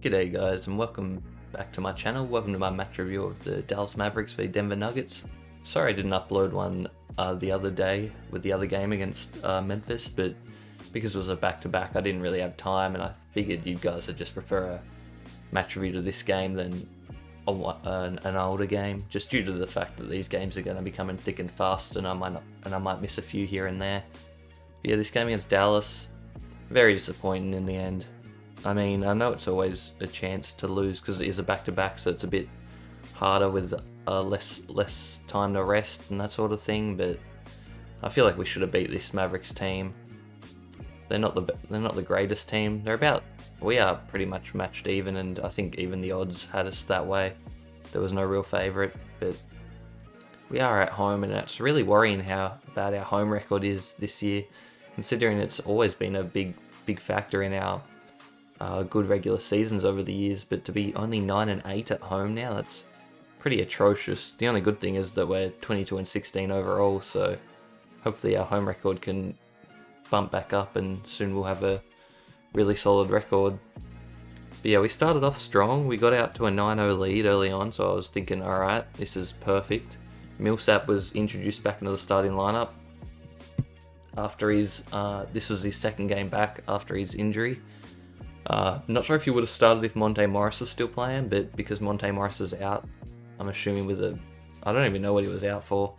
G'day guys, and welcome back to my channel. Welcome to my match review of the Dallas Mavericks v Denver Nuggets. Sorry I didn't upload one the other day with the other game against Memphis, but because it was a back-to-back I didn't really have time, and I figured you guys would just prefer a match review to this game than an older game, just due to the fact that these games are going to be coming thick and fast, and I might miss a few here and there. But yeah, this game against Dallas, very disappointing in the end. I mean, I know it's always a chance to lose because it is a back-to-back, so it's a bit harder with less time to rest and that sort of thing. But I feel like we should have beat this Mavericks team. They're not the greatest team. We are pretty much matched even, and I think even the odds had us that way. There was no real favourite, but we are at home, and it's really worrying how bad our home record is this year, considering it's always been a big factor in our good regular seasons over the years. But to be only 9-8 at home now, that's pretty atrocious. The only good thing is that we're 22-16 overall, so hopefully our home record can bump back up and soon we'll have a really solid record. But yeah, we started off strong. We got out to a 9-0 lead early on, so I was thinking, alright, this is perfect. Millsap was introduced back into the starting lineup after this was his second game back after his injury. Not sure if he would have started if Monte Morris was still playing, but because Monte Morris is out, I'm assuming I don't even know what he was out for,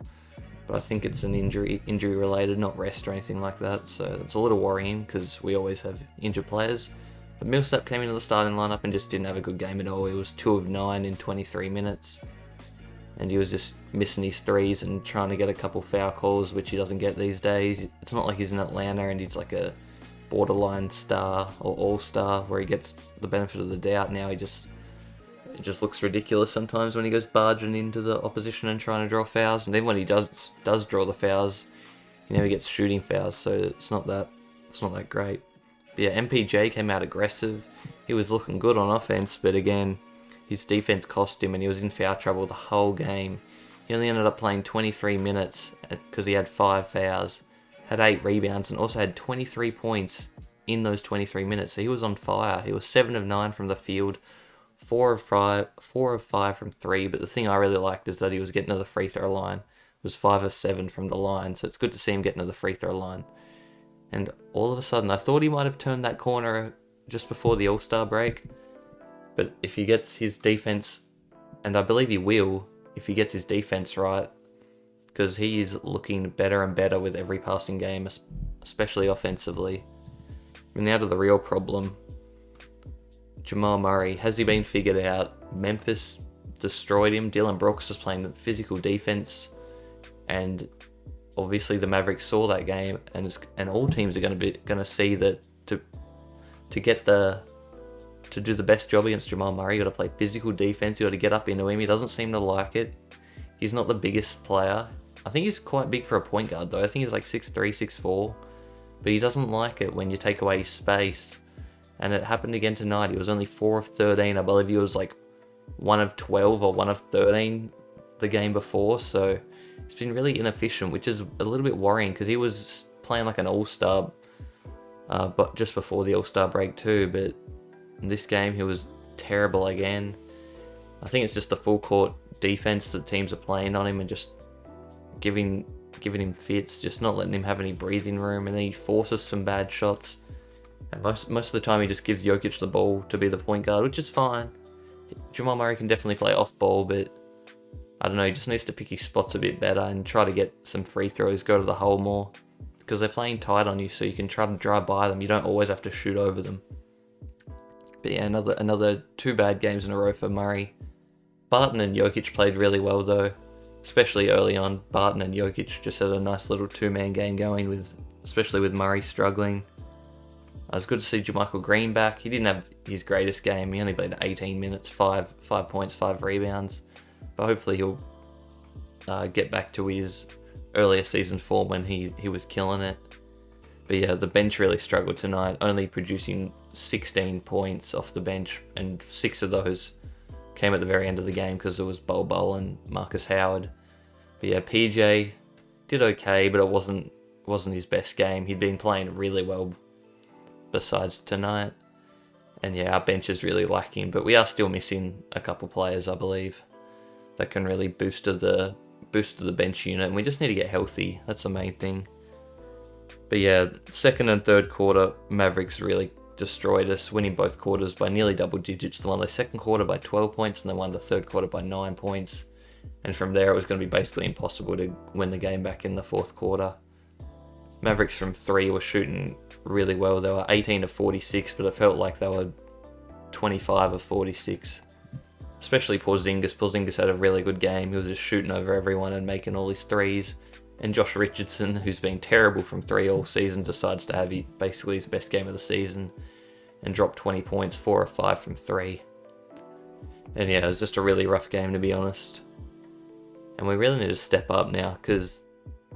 but I think it's an injury related, not rest or anything like that, so it's a little worrying because we always have injured players. But Millsap came into the starting lineup and just didn't have a good game at all. He was 2 of 9 in 23 minutes, and he was just missing his threes and trying to get a couple foul calls, which he doesn't get these days. It's not like he's in Atlanta and he's like a borderline star or all-star where he gets the benefit of the doubt. Now it just looks ridiculous sometimes when he goes barging into the opposition and trying to draw fouls, and then when he does draw the fouls, he never gets shooting fouls, so it's not that great. But yeah, MPJ came out aggressive. He was looking good on offense, but again, his defense cost him and he was in foul trouble the whole game. He only ended up playing 23 minutes because he had 5 fouls, had 8 rebounds, and also had 23 points in those 23 minutes. So he was on fire. He was 7 of 9 from the field, 4 of 5 from 3. But the thing I really liked is that he was getting to the free throw line. It was 5 of 7 from the line. So it's good to see him getting to the free throw line. And all of a sudden, I thought he might have turned that corner just before the All-Star break. But if he gets his defense, and I believe he will, if he gets his defense right, because he is looking better and better with every passing game, especially offensively. And now to the real problem. Jamal Murray, has he been figured out? Memphis destroyed him. Dylan Brooks was playing physical defense, and obviously the Mavericks saw that game, and all teams are going to see that to do the best job against Jamal Murray, you got to play physical defense. You got to get up into him. He doesn't seem to like it. He's not the biggest player. I think he's quite big for a point guard though. I think he's like 6'3", 6'4", but he doesn't like it when you take away his space. And it happened again tonight. He was only 4 of 13. I believe he was like 1 of 12 or 1 of 13 the game before. So it's been really inefficient, which is a little bit worrying because he was playing like an all-star, but just before the all-star break too. But in this game, he was terrible again. I think it's just the full court defense that teams are playing on him and just giving him fits, just not letting him have any breathing room, and then he forces some bad shots. And most of the time he just gives Jokic the ball to be the point guard, which is fine. Jamal Murray can definitely play off ball, but I don't know, he just needs to pick his spots a bit better and try to get some free throws, go to the hole more, because they're playing tight on you, so you can try to drive by them. You don't always have to shoot over them. But yeah, another 2 bad games in a row for Murray. Barton and Jokic played really well though, especially early on. Barton and Jokic just had a nice little 2-man game going, especially with Murray struggling. It was good to see JaMychal Green back. He didn't have his greatest game. He only played 18 minutes, 5 points, 5 rebounds. But hopefully he'll get back to his earlier season form when he was killing it. But yeah, the bench really struggled tonight, only producing 16 points off the bench, and 6 of those came at the very end of the game because it was Bol and Marcus Howard. But yeah, PJ did okay, but it wasn't his best game. He'd been playing really well besides tonight. And yeah, our bench is really lacking, but we are still missing a couple players, I believe, that can really boost to the bench unit, and we just need to get healthy. That's the main thing. But yeah, second and third quarter, Mavericks really destroyed us, winning both quarters by nearly double digits. They won the second quarter by 12 points, and they won the third quarter by 9 points. And from there, it was going to be basically impossible to win the game back in the fourth quarter. Mavericks from 3 were shooting really well. They were 18 of 46, but it felt like they were 25 of 46. Especially Porzingis. Porzingis had a really good game. He was just shooting over everyone and making all his threes. And Josh Richardson, who's been terrible from 3 all season, decides to have basically his best game of the season and drop 20 points, 4 of 5 from 3. And yeah, it was just a really rough game, to be honest. And we really need to step up now, because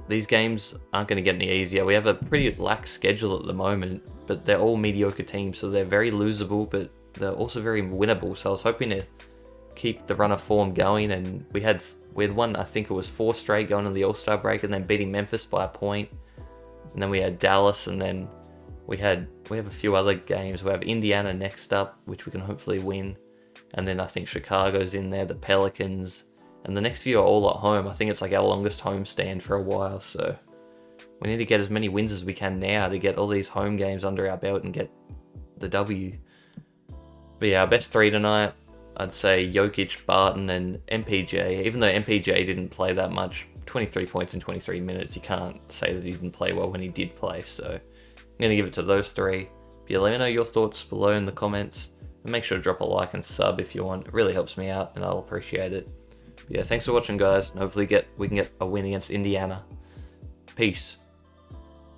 these games aren't going to get any easier. We have a pretty lax schedule at the moment, but they're all mediocre teams, so they're very losable, but they're also very winnable. So I was hoping to keep the run of form going, and we had won, I think it was 4 straight going to the All-Star break, and then beating Memphis by a point. And then we had Dallas, and then we have a few other games. We have Indiana next up, which we can hopefully win. And then I think Chicago's in there, the Pelicans. And the next few are all at home. I think it's like our longest home stand for a while, so we need to get as many wins as we can now to get all these home games under our belt and get the W. But yeah, our best 3 tonight, I'd say Jokic, Barton, and MPJ. Even though MPJ didn't play that much, 23 points in 23 minutes, you can't say that he didn't play well when he did play, so I'm going to give it to those 3. But yeah, let me know your thoughts below in the comments, and make sure to drop a like and sub if you want. It really helps me out, and I'll appreciate it. Yeah, thanks for watching, guys, and hopefully we can get a win against Indiana. Peace.